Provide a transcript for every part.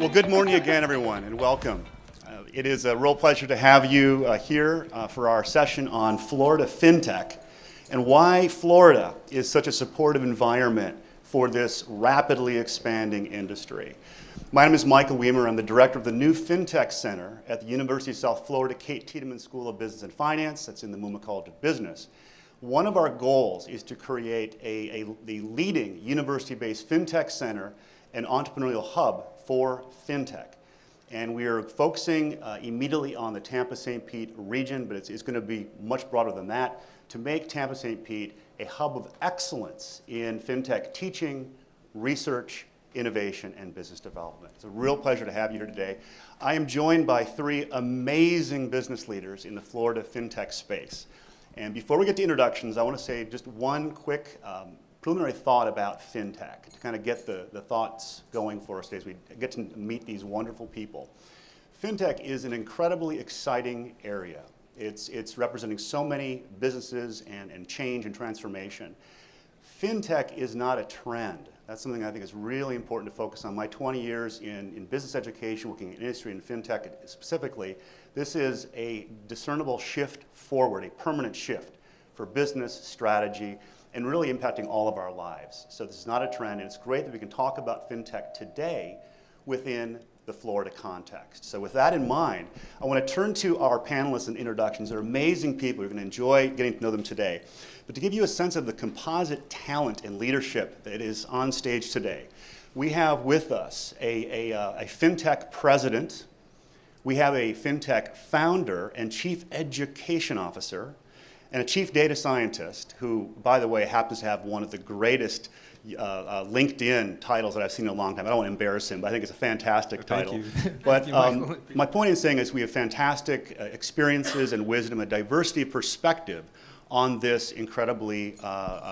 Well, good morning again, everyone, and welcome. It is a real pleasure to have you here for our session on Florida FinTech and why Florida is such a supportive environment for this rapidly expanding industry. My name is Michael Weimer. I'm the director of the new FinTech Center at the University of South Florida Kate Tiedemann School of Business and Finance. That's in the Mumma College of Business. One of our goals is to create the leading university-based FinTech center and entrepreneurial hub for FinTech. And we are focusing immediately on the Tampa-St. Pete region, but it's going to be much broader than that, to make Tampa-St. Pete a hub of excellence in FinTech teaching, research, innovation, and business development. It's a real pleasure to have you here today. I am joined by three amazing business leaders in the Florida FinTech space. And before we get to introductions, I want to say just one quick preliminary thought about FinTech to kind of get the thoughts going for us as we get to meet these wonderful people. FinTech is an incredibly exciting area. It's representing so many businesses and change and transformation. FinTech is not a trend. That's something I think is really important to focus on. My 20 years in business education, working in industry and FinTech specifically, this is a discernible shift forward, a permanent shift for business strategy, and really impacting all of our lives. So this is not a trend, and it's great that we can talk about FinTech today within the Florida context. So with that in mind, I want to turn to our panelists and introductions. They're amazing people. You're going to enjoy getting to know them today. But to give you a sense of the composite talent and leadership that is on stage today, we have with us a FinTech president. We have a FinTech founder and chief education officer, and a chief data scientist who, by the way, happens to have one of the greatest LinkedIn titles that I've seen in a long time. I don't want to embarrass him, but I think it's a fantastic title. But my point in saying is we have fantastic experiences and wisdom, a diversity of perspective on this incredibly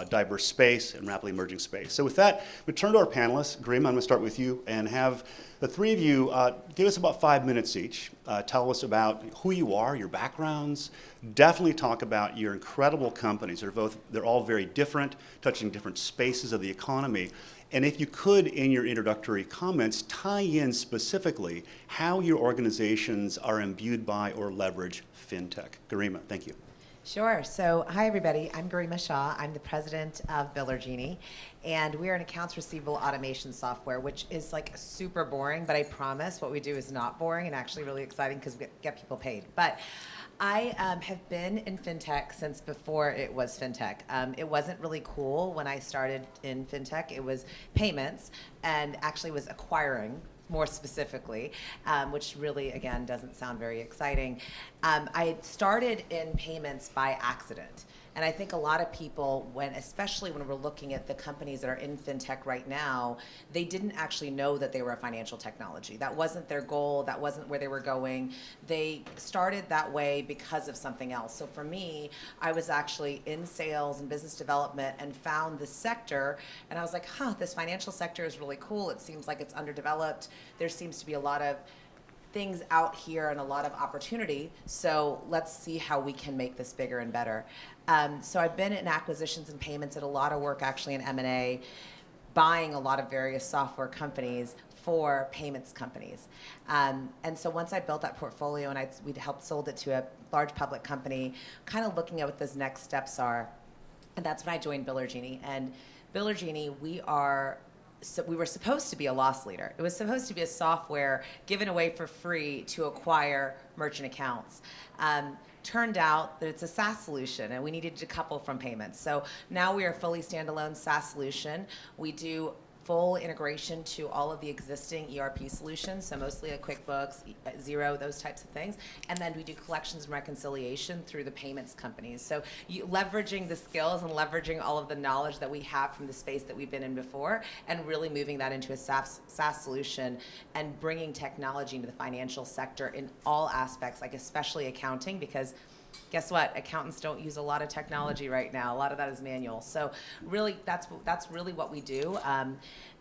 diverse space and rapidly emerging space. So with that, we turn to our panelists. Garima, I'm going to start with you and have the three of you give us about 5 minutes each. Tell us about who you are, your backgrounds. Definitely talk about your incredible companies. They're all very different, touching different spaces of the economy. And if you could, in your introductory comments, tie in specifically how your organizations are imbued by or leverage FinTech. Garima, thank you. Sure. So, hi everybody. I'm Garima Shah. I'm the president of Biller Genie, and we're an accounts receivable automation software, which is like super boring, but I promise what we do is not boring and actually really exciting because we get people paid. But I have been in FinTech since before it was FinTech. It wasn't really cool when I started in FinTech. It was payments and actually was acquiring more specifically, which really, again, doesn't sound very exciting. I started in payments by accident. And I think a lot of people, especially when we're looking at the companies that are in FinTech right now, they didn't actually know that they were a financial technology. That wasn't their goal. That wasn't where they were going. They started that way because of something else. So for me, I was actually in sales and business development and found this sector. And I was like, this financial sector is really cool. It seems like it's underdeveloped. There seems to be a lot of things out here and a lot of opportunity, so let's see how we can make this bigger and better. So I've been in acquisitions and payments, did a lot of work actually in M&A, buying a lot of various software companies for payments companies. And so once I built that portfolio and we'd helped sold it to a large public company, kind of looking at what those next steps are, and that's when I joined Biller Genie. And Biller Genie, we were supposed to be a loss leader. It was supposed to be a software given away for free to acquire merchant accounts. Turned out that it's a SaaS solution, and we needed to decouple from payments. So now we are a fully standalone SaaS solution. We do full integration to all of the existing ERP solutions, so mostly QuickBooks, Xero, those types of things. And then we do collections and reconciliation through the payments companies. So leveraging the skills and leveraging all of the knowledge that we have from the space that we've been in before and really moving that into a SaaS solution and bringing technology into the financial sector in all aspects, like especially accounting, because Guess what? Accountants don't use a lot of technology right now. A lot of that is manual. So really, that's really what we do.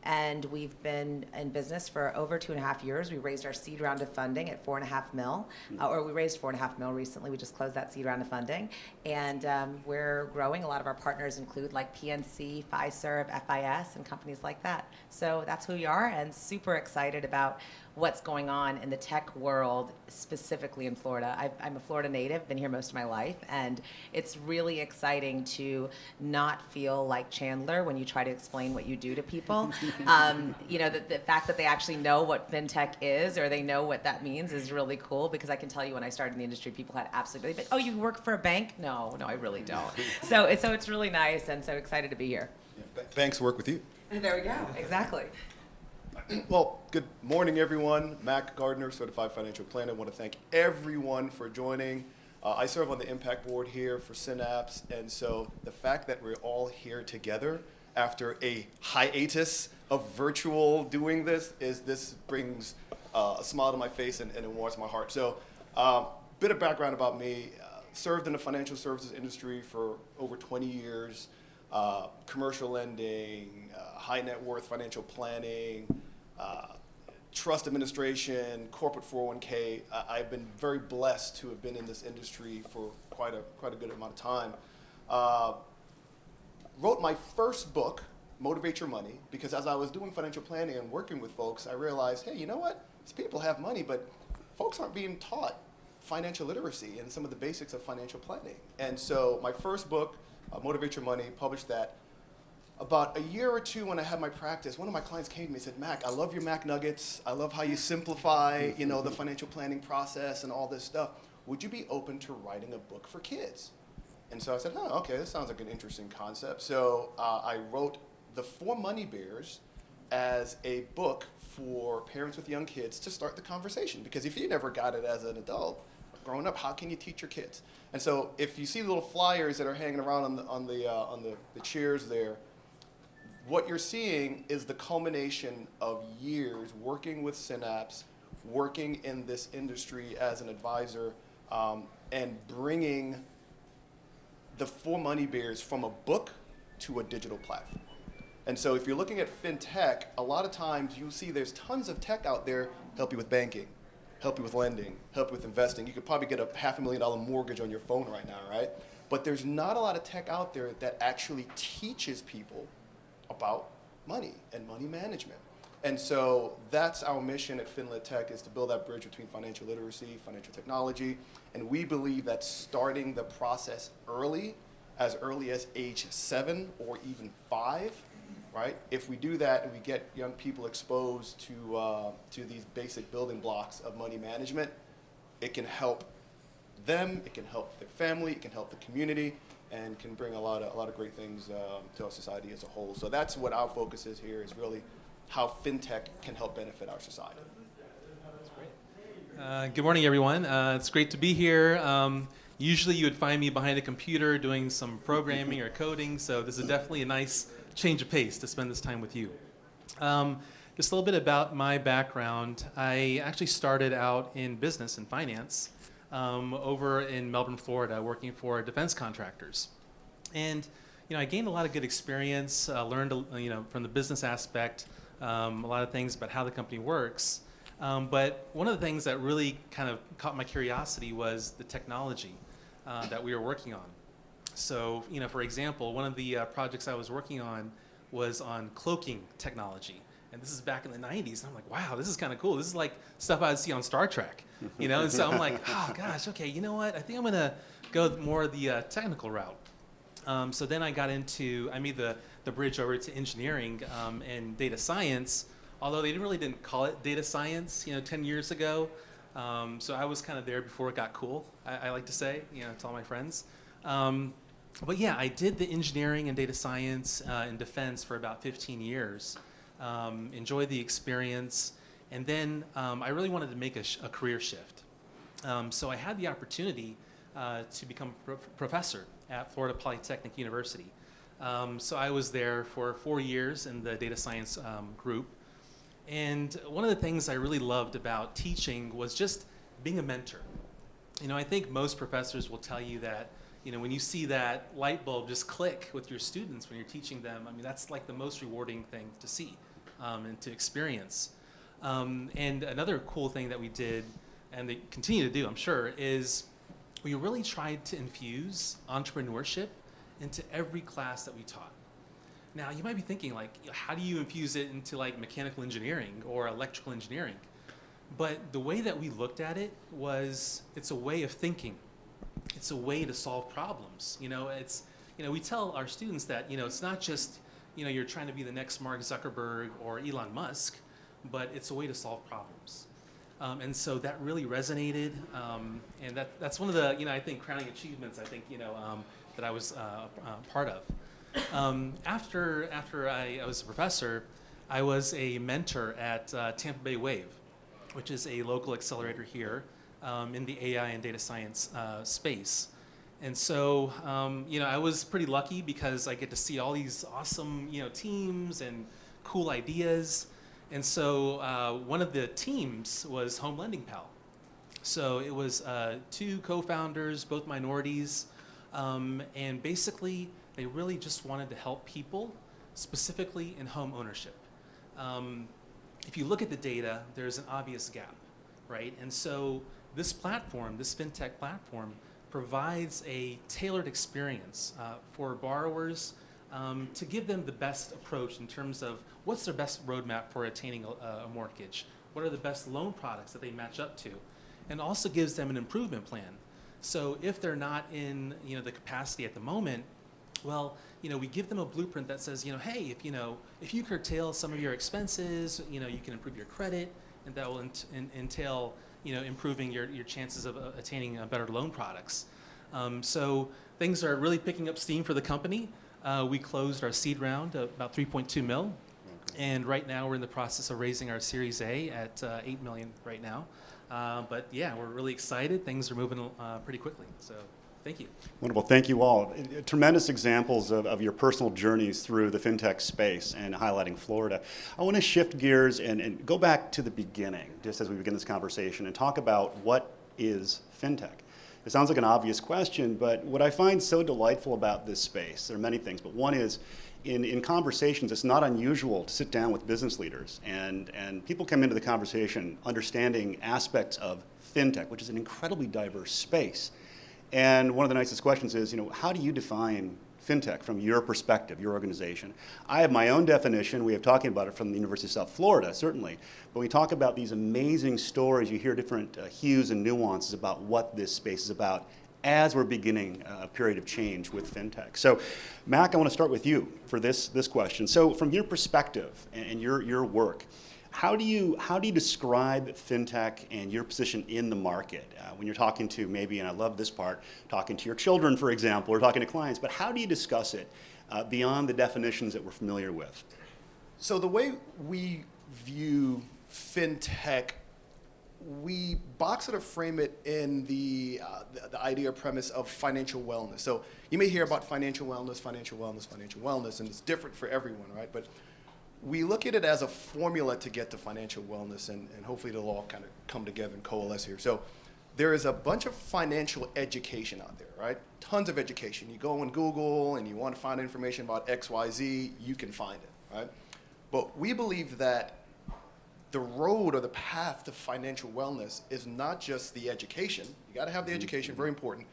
And we've been in business for over 2.5 years. We raised our seed round of funding at 4.5 mil, or we raised 4.5 mil recently. We just closed that seed round of funding, and we're growing. A lot of our partners include like PNC, Fiserv, FIS, and companies like that. So that's who we are, and super excited about what's going on in the tech world, specifically in Florida. I'm a Florida native, been here most of my life, and it's really exciting to not feel like Chandler when you try to explain what you do to people. The fact that they actually know what fintech is, or they know what that means, is really cool, because I can tell you when I started in the industry, people had absolutely, but, oh, you work for a bank? No, I really don't. So it's really nice, and so excited to be here. Yeah, banks work with you. There we go, exactly. Well, good morning, everyone. Mac Gardner, Certified Financial Planner. I want to thank everyone for joining. I serve on the impact board here for Synapse, and so the fact that we're all here together after a hiatus of virtual doing this brings a smile to my face and it warms my heart. So, bit of background about me. Served in the financial services industry for over 20 years. Commercial lending, high net worth financial planning, trust administration, corporate 401k. I've been very blessed to have been in this industry for quite a good amount of time. Wrote my first book, Motivate Your Money, because as I was doing financial planning and working with folks, I realized, hey, you know what? These people have money, but folks aren't being taught financial literacy and some of the basics of financial planning. And so my first book, Motivate Your Money, published that. About a year or two when I had my practice, one of my clients came to me and said, Mac, I love your Mac nuggets. I love how you simplify, the financial planning process and all this stuff. Would you be open to writing a book for kids? And so I said, oh, okay, this sounds like an interesting concept. So I wrote The 4 Money Bears as a book for parents with young kids to start the conversation. Because if you never got it as an adult, growing up, how can you teach your kids? And so if you see the little flyers that are hanging around on the chairs there, what you're seeing is the culmination of years working with Synapse, working in this industry as an advisor, and bringing the 4 Money Bears from a book to a digital platform. And so if you're looking at fintech, a lot of times you see there's tons of tech out there help you with banking, help you with lending, help you with investing. You could probably get a $500,000 mortgage on your phone right now, right? But there's not a lot of tech out there that actually teaches people about money and money management. And so that's our mission at FinLit Tech, is to build that bridge between financial literacy, financial technology, and we believe that starting the process early as age 7 or even 5, right? If we do that and we get young people exposed to these basic building blocks of money management, it can help them, it can help their family, it can help the community, and can bring a lot of great things to our society as a whole. So that's what our focus is here, is really how fintech can help benefit our society. Good morning, everyone. It's great to be here. Usually you would find me behind a computer doing some programming or coding, so this is definitely a nice change of pace to spend this time with you. Just a little bit about my background. I actually started out in business and finance over in Melbourne, Florida, working for defense contractors. And I gained a lot of good experience, learned from the business aspect, a lot of things about how the company works. But one of the things that really kind of caught my curiosity was the technology that we were working on. So, for example, one of the projects I was working on was on cloaking technology. And this is back in the 90s. And I'm like, wow, this is kind of cool. This is like stuff I'd see on Star Trek, And so I'm like, oh, gosh, okay, you know what? I think I'm going to go more the technical route. So then I made the bridge over to engineering and data science, although they really didn't call it data science, 10 years ago. So I was kind of there before it got cool, I like to say, to all my friends. But yeah, I did the engineering and data science in defense for about 15 years. Enjoyed the experience, and then I really wanted to make a career shift. So I had the opportunity to become professor at Florida Polytechnic University. So I was there for 4 years in the data science group. And one of the things I really loved about teaching was just being a mentor. I think most professors will tell you that, when you see that light bulb just click with your students when you're teaching them, that's like the most rewarding thing to see and to experience. And another cool thing that we did, and they continue to do, I'm sure, is we really tried to infuse entrepreneurship into every class that we taught. Now, you might be thinking, like, how do you infuse it into like mechanical engineering or electrical engineering? But the way that we looked at it was, it's a way of thinking. It's a way to solve problems. We tell our students that, it's not just, you're trying to be the next Mark Zuckerberg or Elon Musk, but it's a way to solve problems. And so that really resonated, and that's one of the, I think, crowning achievements, that I was part of. After I was a professor, I was a mentor at Tampa Bay Wave, which is a local accelerator here in the AI and data science space. And so, I was pretty lucky because I get to see all these awesome, teams and cool ideas. And so one of the teams was Home Lending Pal. So it was 2 co-founders, both minorities, and basically they really just wanted to help people, specifically in home ownership. If you look at the data, there's an obvious gap, right? And so this platform, this FinTech platform, provides a tailored experience for borrowers to give them the best approach in terms of what's their best roadmap for attaining a mortgage, what are the best loan products that they match up to, and also gives them an improvement plan. So if they're not in the capacity at the moment, well, we give them a blueprint that says, hey, if you curtail some of your expenses, you can improve your credit, and that will entail, improving your chances of attaining better loan products. So things are really picking up steam for the company. We closed our seed round about 3.2 mil, and right now we're in the process of raising our Series A at 8 million right now. But yeah, we're really excited. Things are moving pretty quickly. So thank you. Wonderful. Thank you all. Tremendous examples of your personal journeys through the FinTech space and highlighting Florida. I want to shift gears and go back to the beginning, just as we begin this conversation, and talk about what is FinTech. It sounds like an obvious question, but what I find so delightful about this space, there are many things, but one is in conversations, it's not unusual to sit down with business leaders and people come into the conversation understanding aspects of FinTech, which is an incredibly diverse space. And one of the nicest questions is, how do you define FinTech from your perspective, your organization? I have my own definition. We have talking about it from the University of South Florida, certainly. But we talk about these amazing stories. You hear different hues and nuances about what this space is about as we're beginning a period of change with FinTech. So, Mac, I want to start with you for this question. So, from your perspective and your work, how do you describe FinTech and your position in the market when you're talking to maybe, and I love this part, talking to your children, for example, or talking to clients, but how do you discuss it beyond the definitions that we're familiar with? So the way we view FinTech, we box it or frame it in the idea or premise of financial wellness. So you may hear about financial wellness, and it's different for everyone, right? But we look at it as a formula to get to financial wellness, and hopefully it'll all kind of come together and coalesce here. So there is a bunch of financial education out there, right? Tons of education. You go on Google and you want to find information about XYZ, you can find it, right? But we believe that the road or the path to financial wellness is not just the education. You got to have the education, very important,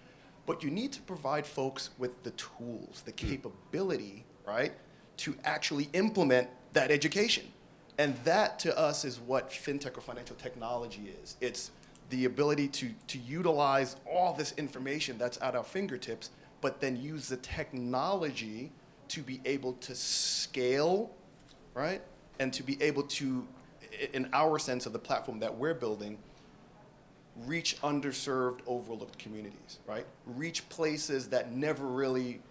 but you need to provide folks with the tools, the capability, right, to actually implement that education. And that to us is what FinTech or financial technology is. It's the ability to utilize all this information that's at our fingertips, but then use the technology to be able to scale, right? And to be able to, in our sense of the platform that we're building, reach underserved, overlooked communities, right? Reach places that never really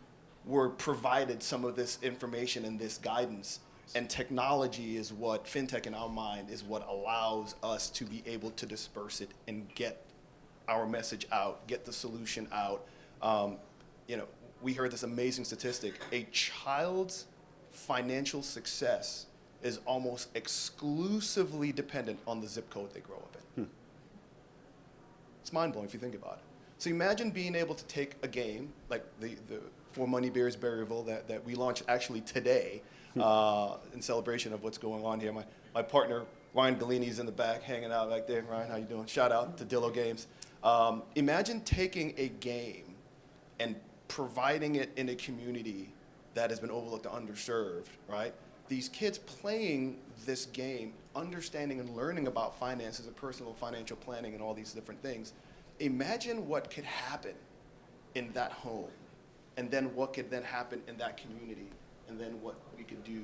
were provided some of this information and this guidance. And technology is what, FinTech in our mind, is what allows us to be able to disperse it and get our message out, get the solution out. We heard this amazing statistic. A child's financial success is almost exclusively dependent on the zip code they grow up in. It's mind-blowing if you think about it. So imagine being able to take a game like the For Money Bears Berryville that we launched actually today in celebration of what's going on here. My partner, Ryan Galini's in the back, hanging out back there. Ryan, how you doing? Shout out to Dillo Games. Imagine taking a game and providing it in a community that has been overlooked or underserved, right? These kids playing this game, understanding and learning about finances and personal financial planning and all these different things. Imagine what could happen in that home, and then what could then happen in that community, and then what we could do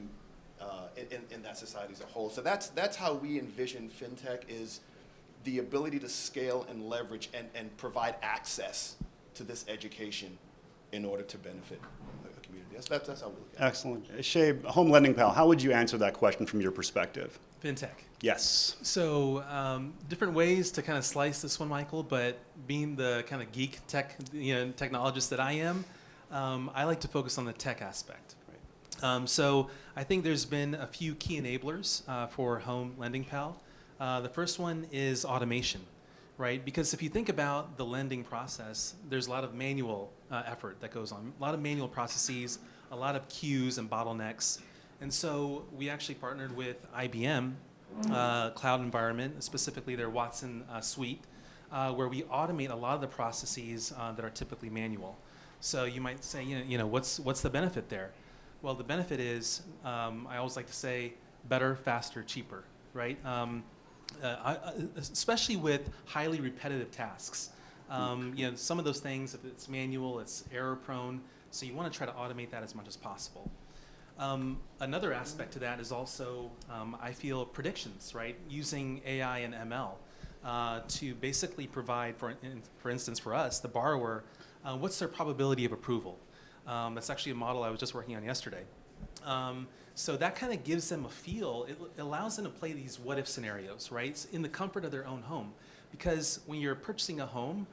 in that society as a whole. So that's how we envision FinTech, is the ability to scale and leverage and provide access to this education in order to benefit the community. That's how we look at it. Excellent. Shay, Home Lending Pal, how would you answer that question from your perspective? FinTech. Yes. So different ways to kind of slice this one, Michael, but being the kind of geek tech, technologist that I am, I like to focus on the tech aspect. So I think there's been a few key enablers for Home Lending Pal. The first one is automation, right? Because if you think about the lending process, there's a lot of manual effort that goes on, a lot of manual processes, a lot of queues and bottlenecks. And so we actually partnered with IBM cloud environment, specifically their Watson suite, where we automate a lot of the processes that are typically manual. So you might say, what's the benefit there? Well, the benefit is, I always like to say, better, faster, cheaper, right? Especially with highly repetitive tasks. Some of those things, if it's manual, it's error prone, so you want to try to automate that as much as possible. Another aspect to that is also, I feel, predictions, right? Using AI and ML to basically provide, for instance, for us, the borrower, what's their probability of approval? That's actually a model I was just working on yesterday. So that kind of gives them a feel. It allows them to play these what-if scenarios, right? In the comfort of their own home. Because when you're purchasing a home,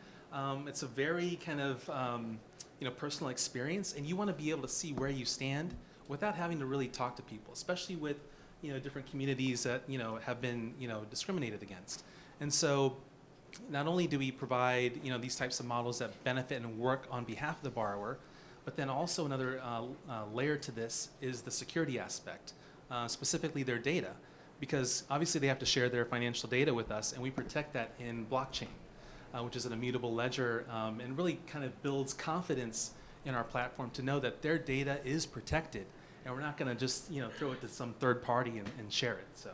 it's a very kind of personal experience, and you want to be able to see where you stand without having to really talk to people, especially with different communities that have been discriminated against. And so not only do we provide these types of models that benefit and work on behalf of the borrower, but then also another layer to this is the security aspect, specifically their data, because obviously they have to share their financial data with us, and we protect that in blockchain, which is an immutable ledger, and really kind of builds confidence in our platform to know that their data is protected, and we're not going to just throw it to some third party and share it. So.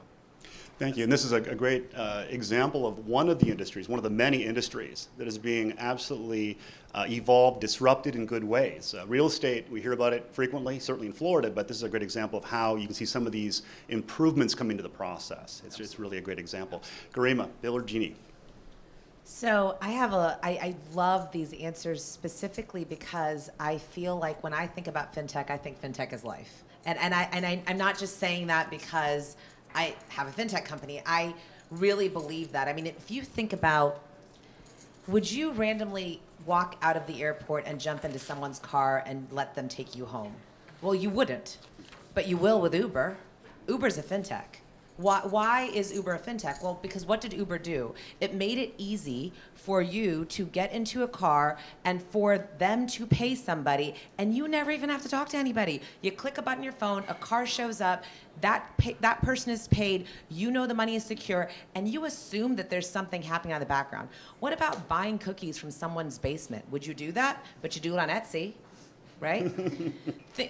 Thank you. And this is a great example of one of the industries, one of the many industries that is being absolutely evolved, disrupted in good ways. Real estate, we hear about it frequently, certainly in Florida, but this is a great example of how you can see some of these improvements come into the process. It's just really a great example. Garima, Bill-Gini. So I love these answers specifically because I feel like when I think about FinTech, I think FinTech is life. And I'm not just saying that because I have a FinTech company. I really believe that. I mean, if you think about, would you randomly walk out of the airport and jump into someone's car and let them take you home? Well, you wouldn't, but you will with Uber. Uber's a FinTech. Why is Uber a FinTech? Well, because what did Uber do? It made it easy for you to get into a car and for them to pay somebody, and you never even have to talk to anybody. You click a button on your phone, a car shows up, that person is paid, you know the money is secure, and you assume that there's something happening on the background. What about buying cookies from someone's basement? Would you do that? But you do it on Etsy. Right?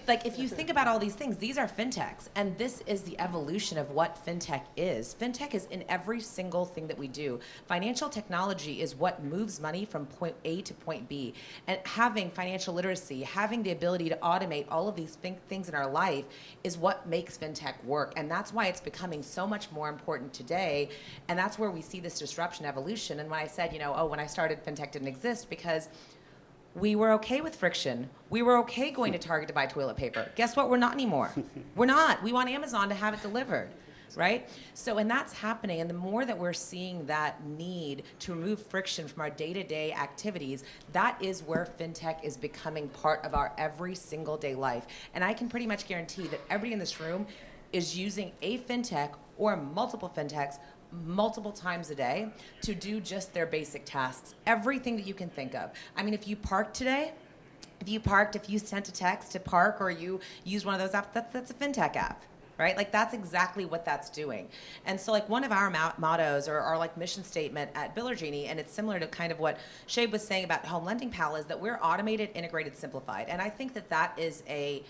Like, if you think about all these things, these are FinTechs, and this is the evolution of what FinTech is. FinTech is in every single thing that we do. Financial technology is what moves money from point A to point B, and having financial literacy, having the ability to automate all of these things in our life is what makes FinTech work, and that's why it's becoming so much more important today, and that's where we see this disruption evolution. And when I said, when I started, FinTech didn't exist, because we were okay with friction. We were okay going to Target to buy toilet paper. Guess what? We're not anymore. We're not. We want Amazon to have it delivered, right? So, and that's happening. And the more that we're seeing that need to remove friction from our day-to-day activities, that is where FinTech is becoming part of our every single day life. And I can pretty much guarantee that everybody in this room is using a FinTech or multiple FinTechs multiple times a day to do just their basic tasks, everything that you can think of. I mean, if you parked today, if you sent a text to park, or you use one of those apps, that's a FinTech app, right? Like, that's exactly what that's doing. And so, like, one of our mottos, or our like mission statement at Biller Genie, and it's similar to kind of what Shabe was saying about Home Lending Pal, is that we're automated, integrated, simplified. And I think that that is a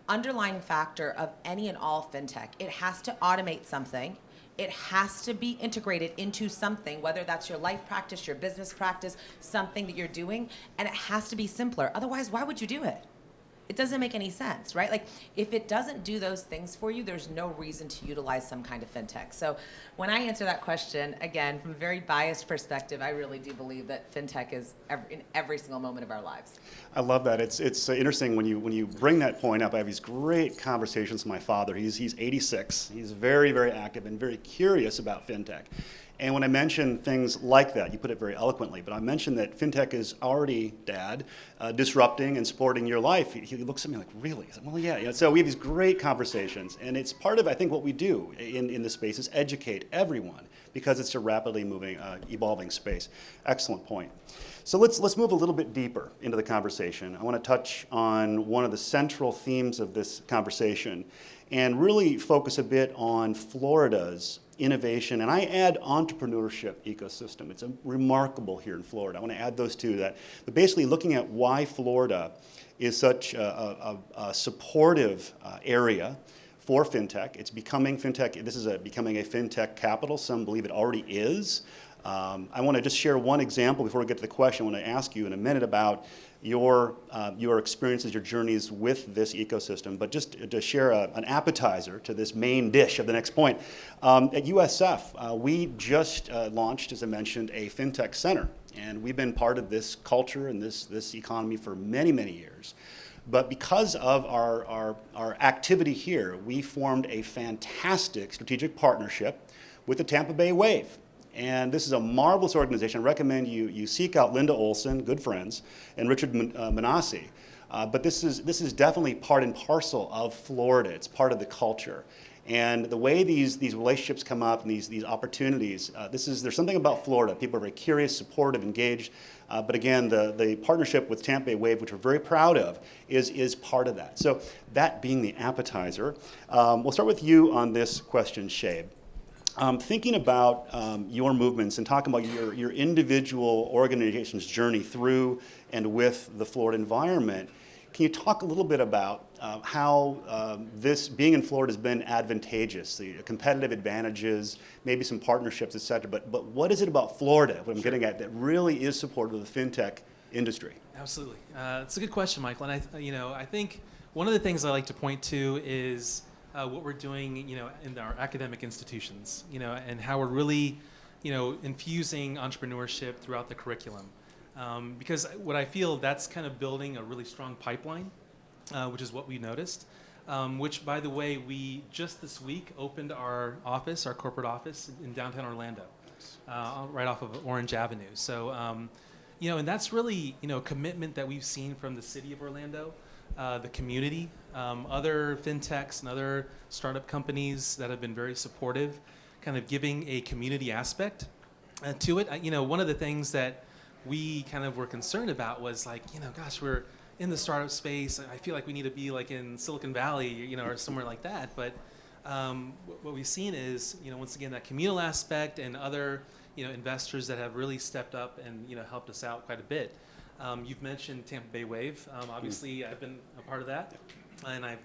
underlying factor of any and all FinTech. It has to automate something. It has to be integrated into something, whether that's your life practice, your business practice, something that you're doing, and it has to be simpler. Otherwise, why would you do it? It doesn't make any sense, right? Like, if it doesn't do those things for you, there's no reason to utilize some kind of FinTech. So when I answer that question, again, from a very biased perspective, I really do believe that FinTech is in every single moment of our lives. I love that. It's interesting when you bring that point up. I have these great conversations with my father. He's 86. He's very, very active and very curious about FinTech. And when I mention things like that, you put it very eloquently, but I mentioned that FinTech is already, Dad, disrupting and supporting your life. He looks at me like, really? I said, well, yeah. So we have these great conversations, and it's part of, I think, what we do in this space is educate everyone, because it's a rapidly moving, evolving space. Excellent point. So let's move a little bit deeper into the conversation. I want to touch on one of the central themes of this conversation and really focus a bit on Florida's innovation, and I add entrepreneurship ecosystem. It's remarkable here in Florida. I want to add those two, that, but basically looking at why Florida is such a supportive area for FinTech. It's becoming FinTech. This is becoming a FinTech capital. Some believe it already is. I want to just share one example before we get to the question. I want to ask you in a minute about your experiences, your journeys with this ecosystem, but just to share an appetizer to this main dish of the next point. At USF, we just launched, as I mentioned, a FinTech center, and we've been part of this culture and this economy for many, many years. But because of our activity here, we formed a fantastic strategic partnership with the Tampa Bay Wave. And this is a marvelous organization. I recommend you seek out Linda Olson, good friends, and Richard Manassi. But this is definitely part and parcel of Florida. It's part of the culture. And the way these relationships come up and these opportunities, there's something about Florida. People are very curious, supportive, engaged. But again, the partnership with Tampa Bay Wave, which we're very proud of, is part of that. So that being the appetizer, we'll start with you on this question, Shabe. Thinking about your movements and talking about your individual organization's journey through and with the Florida environment, can you talk a little bit about how this being in Florida has been advantageous, the competitive advantages, maybe some partnerships, et cetera, but what is it about Florida, what I'm getting at, that really is supportive of the FinTech industry? Absolutely. It's a good question, Michael. And I think one of the things I like to point to is what we're doing, in our academic institutions, and how we're really, infusing entrepreneurship throughout the curriculum. Because what I feel, that's kind of building a really strong pipeline, which is what we noticed. Which, by the way, we just this week opened our corporate office in downtown Orlando, right off of Orange Avenue. So, and that's really, a commitment that we've seen from the city of Orlando. The community, other fintechs and other startup companies that have been very supportive, kind of giving a community aspect to it. One of the things that we kind of were concerned about was like, gosh, we're in the startup space. I feel like we need to be like in Silicon Valley, or somewhere like that. But what we've seen is, once again, that communal aspect and other, investors that have really stepped up and, helped us out quite a bit. You've mentioned Tampa Bay Wave. Obviously, I've been a part of that, and I've,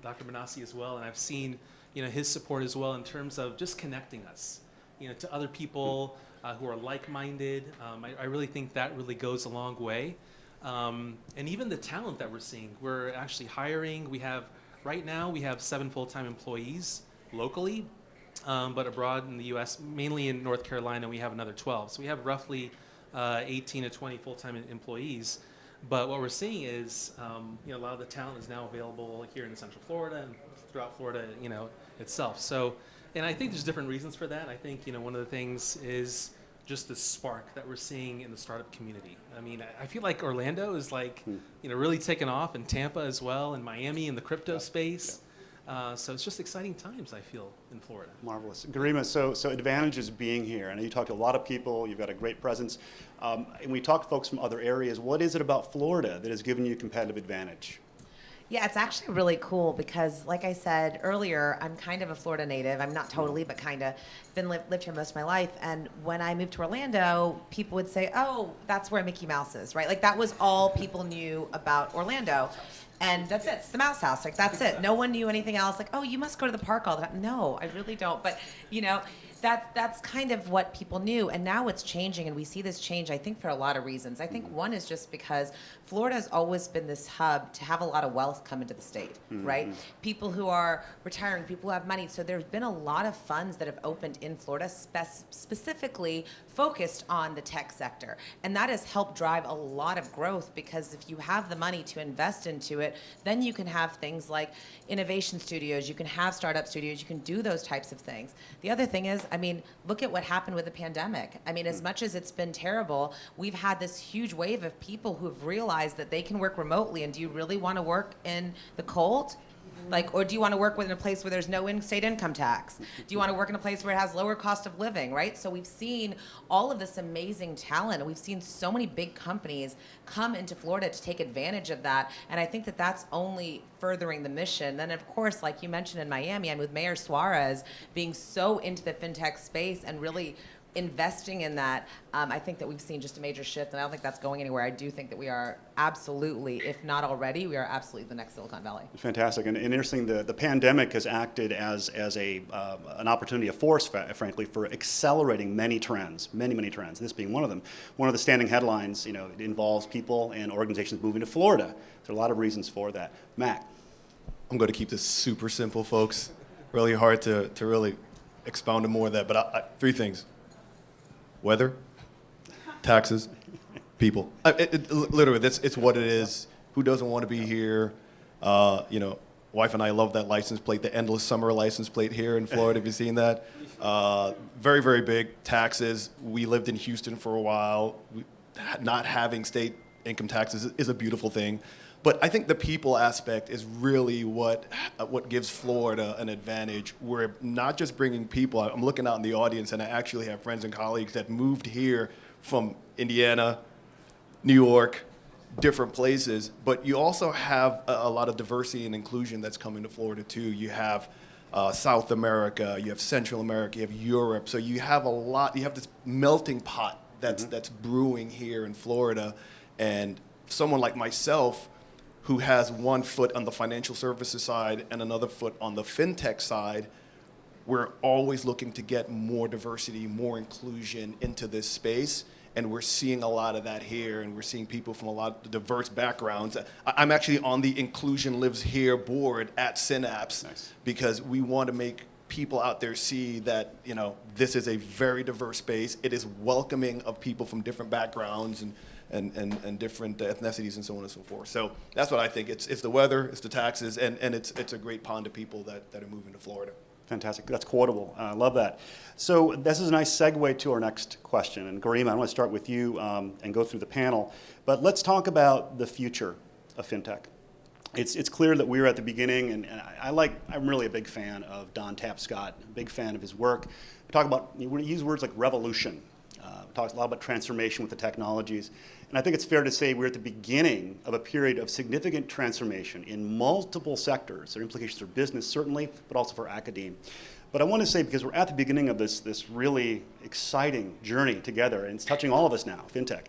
Dr. Manassi as well, and I've seen, his support as well in terms of just connecting us, to other people who are like-minded. I really think that really goes a long way, and even the talent that we're seeing. We're actually hiring. Right now, we have 7 full-time employees locally, but abroad in the U.S., mainly in North Carolina, we have another 12. So we have roughly 18 to 20 full-time employees. But what we're seeing is, a lot of the talent is now available here in Central Florida and throughout Florida, itself. So, and I think there's different reasons for that. I think, one of the things is just the spark that we're seeing in the startup community. I mean, I feel like Orlando is like, really taking off, and Tampa as well, and Miami in the crypto space. So it's just exciting times, I feel, in Florida. Marvelous. Garima, so advantages being here. I know you talk to a lot of people, you've got a great presence. And we talk to folks from other areas. What is it about Florida that has given you a competitive advantage? Yeah, it's actually really cool because, like I said earlier, I'm kind of a Florida native. I'm not totally, but kind of. Lived here most of my life. And when I moved to Orlando, people would say, "Oh, that's where Mickey Mouse is," right? Like that was all people knew about Orlando. And that's it. It's the Mouse House. Like that's it. No one knew anything else. Like, oh, you must go to the park all the time. No, I really don't. But that's kind of what people knew. And now it's changing, and we see this change, I think, for a lot of reasons. I think one is just because Florida has always been this hub to have a lot of wealth come into the state, right? People who are retiring, people who have money. So there's been a lot of funds that have opened in Florida, specifically focused on the tech sector. And that has helped drive a lot of growth because if you have the money to invest into it, then you can have things like innovation studios, you can have startup studios, you can do those types of things. The other thing is, I mean, look at what happened with the pandemic. I mean, as much as it's been terrible, we've had this huge wave of people who have realized that they can work remotely. And do you really want to work in the cold? Or do you want to work within a place where there's no state income tax? Do you want to work in a place where it has lower cost of living, right? So we've seen all of this amazing talent, and we've seen so many big companies come into Florida to take advantage of that, and I think that that's only furthering the mission. Then, of course, like you mentioned in Miami, and with Mayor Suarez being so into the fintech space and really investing in that, I think that we've seen just a major shift, and I don't think that's going anywhere. I do think that we are absolutely, if not already, we are absolutely the next Silicon Valley. Fantastic. And interesting, the pandemic has acted as an opportunity, a force, frankly, for accelerating many trends, many trends, this being one of them. One of the standing headlines, it involves people and organizations moving to Florida. There are a lot of reasons for that. Mac. I'm going to keep this super simple, folks. Really hard to really expound on more of that, but three things. Weather, taxes, people. Literally, it's what it is. Who doesn't want to be here? Wife and I love that license plate, the endless summer license plate here in Florida. Have you seen that? Very, very big. Taxes. We lived in Houston for a while. Not having state income taxes is a beautiful thing. But I think the people aspect is really what gives Florida an advantage. We're not just bringing people. I'm looking out in the audience, and I actually have friends and colleagues that moved here from Indiana, New York, different places. But you also have a lot of diversity and inclusion that's coming to Florida, too. You have South America, you have Central America, you have Europe. So you have you have this melting pot that's brewing here in Florida. And someone like myself, who has one foot on the financial services side and another foot on the fintech side, we're always looking to get more diversity, more inclusion into this space. And we're seeing a lot of that here, and we're seeing people from a lot of diverse backgrounds. I'm actually on the Inclusion Lives Here board at Synapse. Nice. Because we want to make people out there see that this is a very diverse space. It is welcoming of people from different backgrounds and different ethnicities and so on and so forth. So that's what I think. It's the weather, it's the taxes, and it's a great pond of people that are moving to Florida. Fantastic. That's quotable. I love that. So this is a nice segue to our next question. And Garima, I want to start with you and go through the panel. But let's talk about the future of fintech. It's clear that we're at the beginning, and I'm really a big fan of Don Tapscott, a big fan of his work. We use words like revolution. Talks a lot about transformation with the technologies. And I think it's fair to say we're at the beginning of a period of significant transformation in multiple sectors. There are implications for business, certainly, but also for academia. But I want to say, because we're at the beginning of this really exciting journey together, and it's touching all of us now, fintech,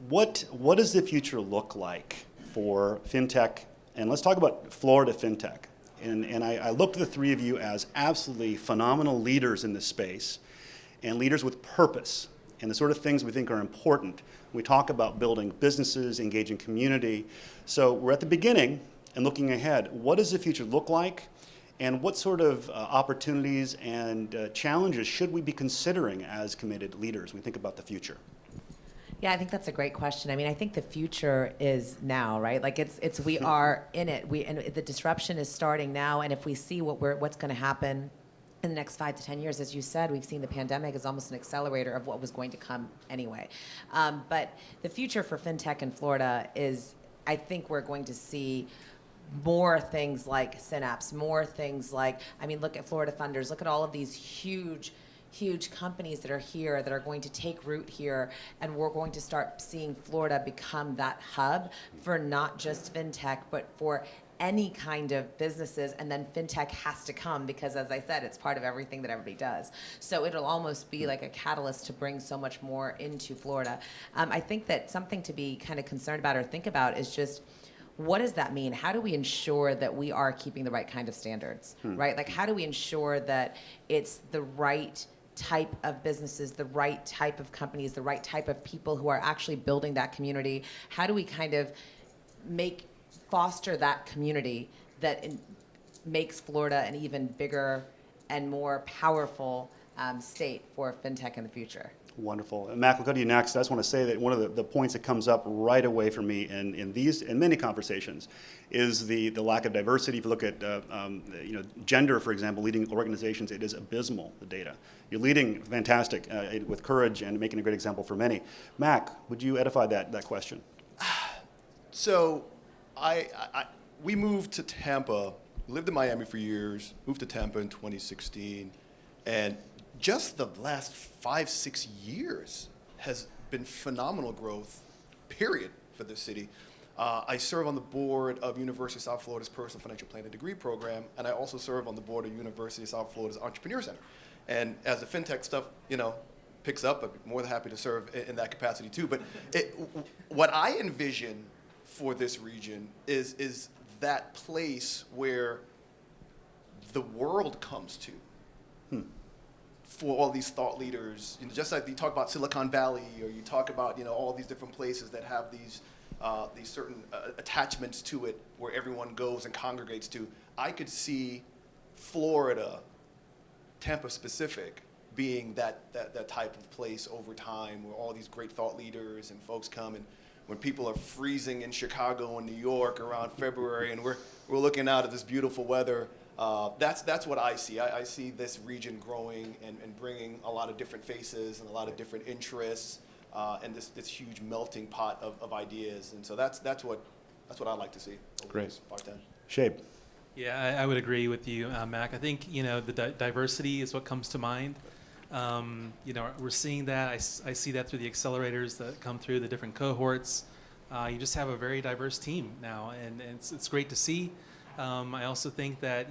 what does the future look like for fintech? And let's talk about Florida fintech. And I look to the three of you as absolutely phenomenal leaders in this space, and leaders with purpose, and the sort of things we think are important. We talk about building businesses, engaging community. So we're at the beginning and looking ahead. What does the future look like? And what sort of opportunities and challenges should we be considering as committed leaders when we think about the future? Yeah, I think that's a great question. I mean, I think the future is now, right? Like we are in it. And the disruption is starting now. And if we see what's going to happen in the next 5 to 10 years, as you said, we've seen the pandemic as almost an accelerator of what was going to come anyway. But the future for fintech in Florida is, I think we're going to see more things like Synapse, more things like, I mean, look at Florida Funders, look at all of these huge companies that are here that are going to take root here, and we're going to start seeing Florida become that hub for not just fintech, but for any kind of businesses. And then fintech has to come because, as I said, it's part of everything that everybody does. So it'll almost be like a catalyst to bring so much more into Florida. I think that something to be kind of concerned about or think about is just, what does that mean? How do we ensure that we are keeping the right kind of standards, right? Like, how do we ensure that it's the right type of businesses, the right type of companies, the right type of people who are actually building that community? How do we kind of foster that community that makes Florida an even bigger and more powerful state for fintech in the future? Wonderful. And Mac, we'll go to you next. I just want to say that one of the points that comes up right away for me in many conversations is the lack of diversity. If you look at gender, for example, leading organizations, it is abysmal, the data. You're leading fantastic with courage and making a great example for many. Mac, would you edify that question? So we moved to Tampa, lived in Miami for years, moved to Tampa in 2016, and just the last 5-6 years has been phenomenal growth, period, for this city. I serve on the board of University of South Florida's Personal Financial Planning Degree Program, and I also serve on the board of University of South Florida's Entrepreneur Center. And as the fintech stuff, picks up, I'd be more than happy to serve in that capacity too. But what I envision for this region is that place where the world comes to for all these thought leaders. Just like you talk about Silicon Valley, or you talk about all these different places that have these certain attachments to it, where everyone goes and congregates to. I could see Florida, Tampa specific, being that type of place over time, where all these great thought leaders and folks come. And when people are freezing in Chicago and New York around February, and we're looking out at this beautiful weather, that's what I see. I see this region growing and bringing a lot of different faces and a lot of different interests, and this huge melting pot of ideas. And so that's what I like to see over Great. this 5-10. Shape. Yeah, I would agree with you, Mac. I think the diversity is what comes to mind. We're seeing that. I see that through the accelerators that come through the different cohorts. You just have a very diverse team now, and it's great to see. I also think that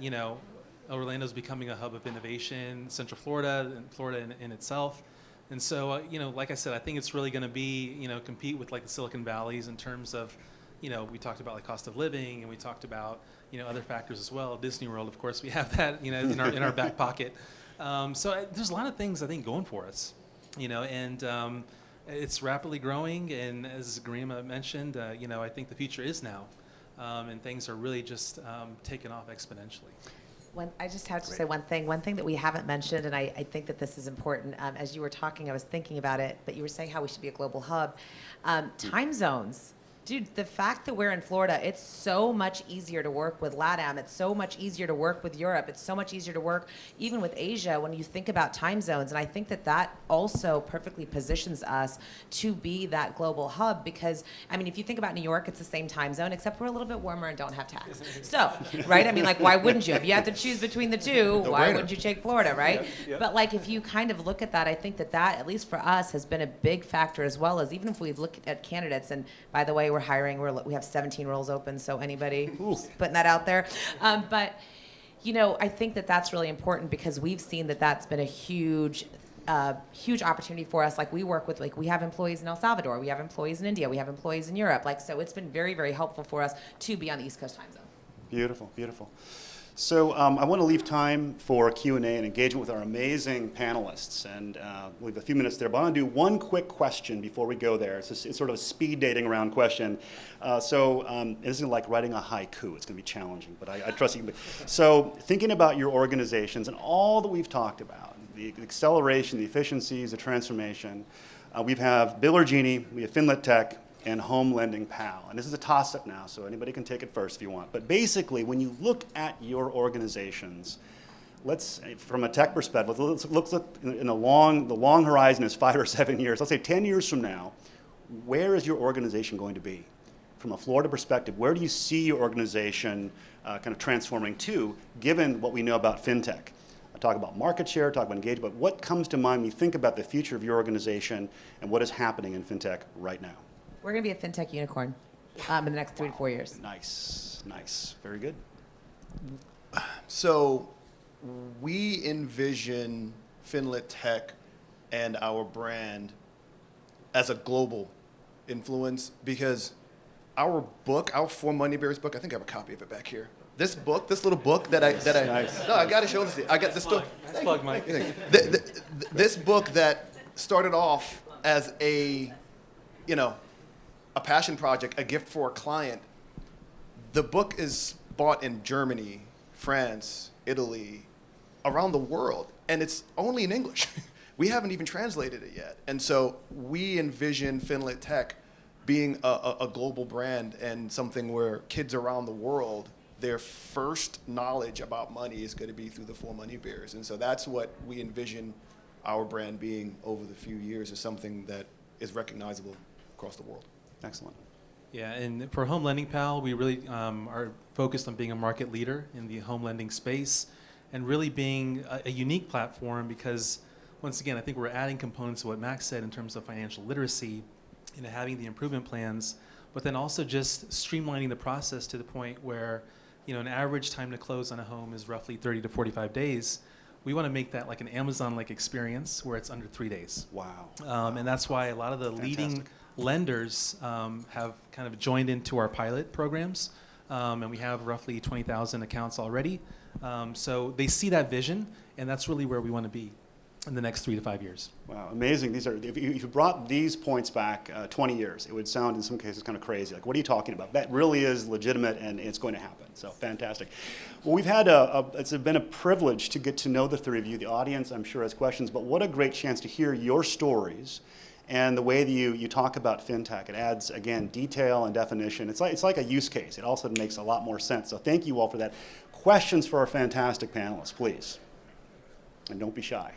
Orlando's becoming a hub of innovation, Central Florida, and Florida in itself. And so, like I said, I think it's really going to be, compete with like the Silicon Valleys in terms of, we talked about like cost of living, and we talked about, other factors as well. Disney World, of course, we have that, in our back pocket. So there's a lot of things I think going for us, and it's rapidly growing. And as Garima mentioned, I think the future is now, and things are really just taking off exponentially. I just have to say one thing that we haven't mentioned, and I think that this is important. As you were talking, I was thinking about it, but you were saying how we should be a global hub. Time zones. Dude, the fact that we're in Florida, it's so much easier to work with LATAM. It's so much easier to work with Europe. It's so much easier to work even with Asia when you think about time zones. And I think that also perfectly positions us to be that global hub because, if you think about New York, it's the same time zone, except we're a little bit warmer and don't have tax. So, right? why wouldn't you? If you have to choose between the two, why wouldn't you take Florida, right? Yeah. But if you kind of look at that, I think that at least for us, has been a big factor, as well as even if we look at candidates, and by the way, we're hiring. We have 17 roles open, so anybody putting that out there. But I think that's really important because we've seen that's been a huge opportunity for us. We work with, we have employees in El Salvador, we have employees in India, we have employees in Europe. So it's been very, very helpful for us to be on the East Coast time zone. Beautiful, beautiful. So I want to leave time for Q&A and engagement with our amazing panelists. And we'll leave a few minutes there, but I want to do one quick question before we go there. It's sort of a speed dating round question. It isn't like writing a haiku. It's going to be challenging, but I trust you. So thinking about your organizations and all that we've talked about, the acceleration, the efficiencies, the transformation, we have Bill or Jeannie, we have FinLit Tech, and Home Lending Pal. And this is a toss-up now, so anybody can take it first if you want. But basically, when you look at your organizations, from a tech perspective, let's look in the long horizon is 5 or 7 years. Let's say 10 years from now, where is your organization going to be? from a Florida perspective, where do you see your organization kind of transforming to, given what we know about FinTech? I talk about market share, talk about engagement, but what comes to mind when you think about the future of your organization and what is happening in FinTech right now? We're going to be a fintech unicorn in the next 3 to 4 years. Nice, nice, very good. So we envision FinLit Tech and our brand as a global influence because our book, our For Money Bears book, I think I have a copy of it back here. This book, this little book that I Nice. no, I got to show this to you. I got this book. Nice plug, Mike. This book that started off as a passion project, a gift for a client. The book is bought in Germany, France, Italy, around the world, and it's only in English. We haven't even translated it yet. And so we envision FinLit Tech being a global brand and something where kids around the world, their first knowledge about money is going to be through the For Money Bears. And so that's what we envision our brand being over the few years, is something that is recognizable across the world. Excellent. Yeah, and for Home Lending Pal, we really are focused on being a market leader in the home lending space and really being a unique platform because, once again, I think we're adding components to what Max said in terms of financial literacy, having the improvement plans, but then also just streamlining the process to the point where, an average time to close on a home is roughly 30 to 45 days. We want to make that like an Amazon-like experience where it's under 3 days. Wow. And that's why a lot of the leading lenders have kind of joined into our pilot programs, and we have roughly 20,000 accounts already. So they see that vision, and that's really where we want to be in the next 3 to 5 years. Wow, amazing. These are, if you brought these points back 20 years, it would sound in some cases kind of crazy. Like, what are you talking about? That really is legitimate and it's going to happen. So fantastic. Well, we've had it's been a privilege to get to know the three of you. The audience, I'm sure, has questions, but what a great chance to hear your stories and the way that you talk about FinTech. It adds, again, detail and definition. It's like a use case. It also makes a lot more sense. So thank you all for that. Questions for our fantastic panelists, please. And don't be shy.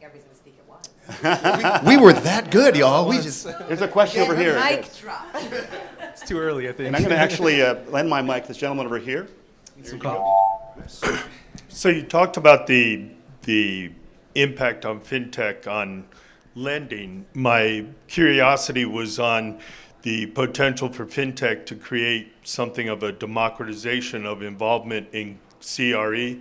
Everybody's going to speak at once. We were that good, y'all. There's a question over here. Mic drop. It's too early, I think. And I'm going to actually lend my mic to this gentleman over here. Some coffee. So you talked about the impact on FinTech on lending. My curiosity was on the potential for FinTech to create something of a democratization of involvement in CRE.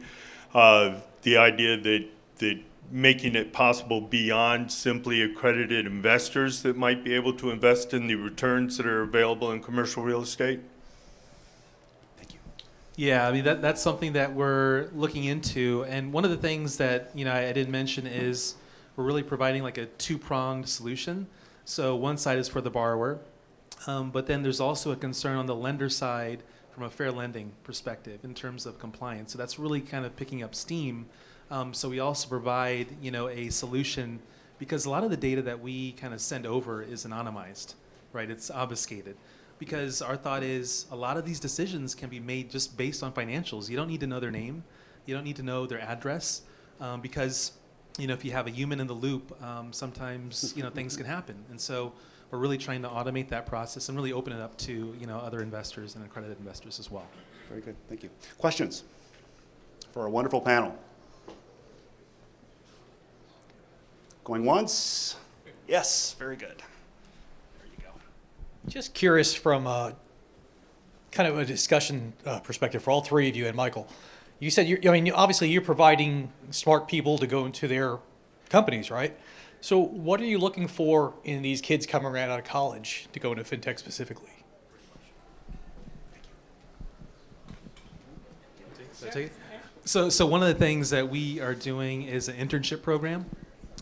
The idea that making it possible beyond simply accredited investors that might be able to invest in the returns that are available in commercial real estate. Yeah, I mean, that's something that we're looking into. And one of the things that, I didn't mention is we're really providing like a two-pronged solution. So one side is for the borrower, but then there's also a concern on the lender side from a fair lending perspective in terms of compliance. So that's really kind of picking up steam. So we also provide, a solution because a lot of the data that we kind of send over is anonymized, right? It's obfuscated. Because our thought is a lot of these decisions can be made just based on financials. You don't need to know their name. You don't need to know their address because, if you have a human in the loop, sometimes, things can happen. And so we're really trying to automate that process and really open it up to, other investors and accredited investors as well. Very good. Thank you. Questions for our wonderful panel? Going once? Yes, very good. There you go. Just curious from kind of a discussion perspective for all three of you and Michael. You said, obviously you're providing smart people to go into their companies, right? So what are you looking for in these kids coming right out of college to go into FinTech specifically? So one of the things that we are doing is an internship program.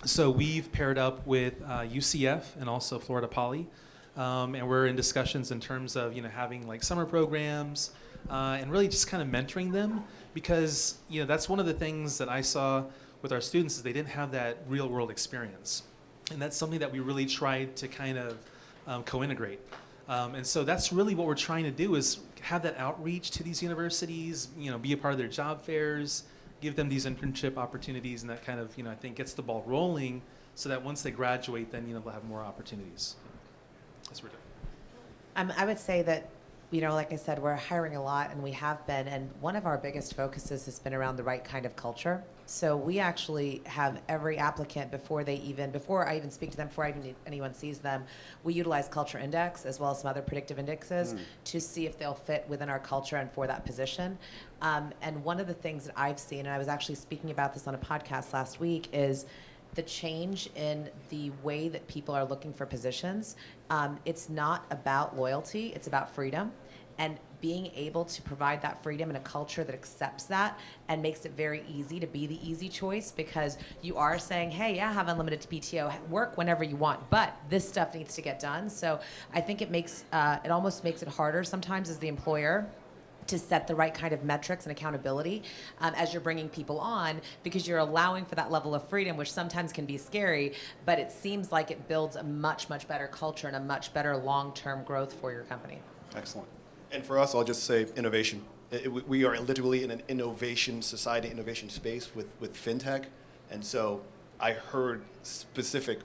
So we've paired up with UCF and also Florida Poly. And we're in discussions in terms of having like summer programs and really just kind of mentoring them because that's one of the things that I saw with our students is they didn't have that real world experience, and that's something that we really tried to kind of co-integrate. And so that's really what we're trying to do is have that outreach to these universities, be a part of their job fairs, give them these internship opportunities, and that kind of I think gets the ball rolling so that once they graduate, then they'll have more opportunities. Yes, we're done. I would say that, like I said, we're hiring a lot, and we have been, and one of our biggest focuses has been around the right kind of culture. So we actually have every applicant before I even speak to them, before anyone sees them, we utilize Culture Index as well as some other predictive indexes to see if they'll fit within our culture and for that position. And one of the things that I've seen, and I was actually speaking about this on a podcast last week, is the change in the way that people are looking for positions. It's not about loyalty, it's about freedom. And being able to provide that freedom in a culture that accepts that and makes it very easy to be the easy choice, because you are saying, hey, yeah, have unlimited PTO, work whenever you want, but this stuff needs to get done. So I think it almost makes it harder sometimes as the employer to set the right kind of metrics and accountability as you're bringing people on, because you're allowing for that level of freedom, which sometimes can be scary, but it seems like it builds a much, much better culture and a much better long-term growth for your company. Excellent. And for us, I'll just say innovation. We are literally in an innovation society, innovation space with FinTech. And so I heard specific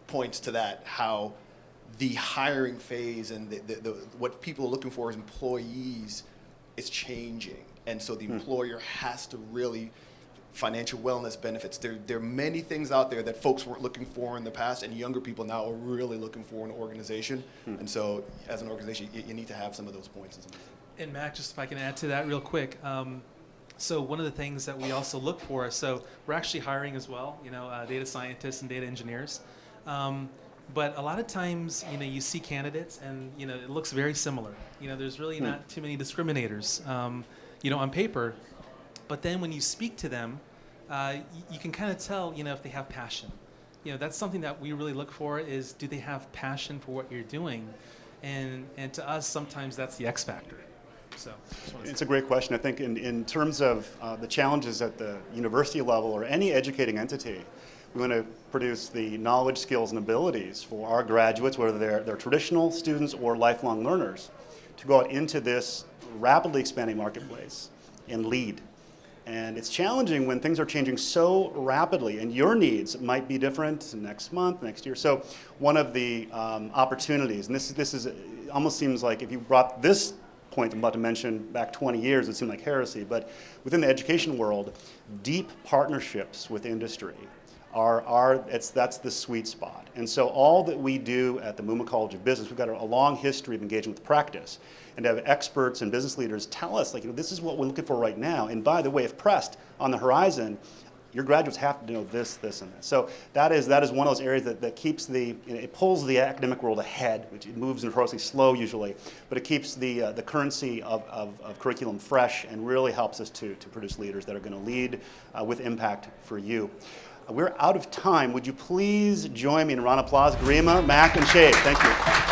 points to that, how the hiring phase and what people are looking for as employees is changing. And so the employer has to really, financial wellness benefits. There are many things out there that folks weren't looking for in the past, and younger people now are really looking for in an organization. And so as an organization, you need to have some of those points. And Mac, just if I can add to that real quick. So one of the things that we also look for, so we're actually hiring as well, data scientists and data engineers. But a lot of times, you see candidates and, it looks very similar. There's really not too many discriminators, on paper. But then when you speak to them, you can kind of tell, if they have passion. That's something that we really look for, is do they have passion for what you're doing? And to us, sometimes that's the X factor. So it's a great question. I think in terms of the challenges at the university level or any educating entity, we want to produce the knowledge, skills, and abilities for our graduates, whether they're traditional students or lifelong learners, to go out into this rapidly expanding marketplace and lead. And it's challenging when things are changing so rapidly, and your needs might be different next month, next year. So one of the opportunities, and this is almost seems like if you brought this point I'm about to mention back 20 years, it seemed like heresy, but within the education world, deep partnerships with industry that's the sweet spot. And so all that we do at the Muma College of Business, we've got a long history of engaging with practice, and to have experts and business leaders tell us, this is what we're looking for right now. And by the way, if pressed on the horizon, your graduates have to know this, this, and this. So that is one of those areas that keeps it pulls the academic world ahead, which it moves notoriously slow usually, but it keeps the currency of curriculum fresh and really helps us to produce leaders that are going to lead with impact for you. We're out of time. Would you please join me in a round of applause? Garima, Mac, and Shade. Thank you.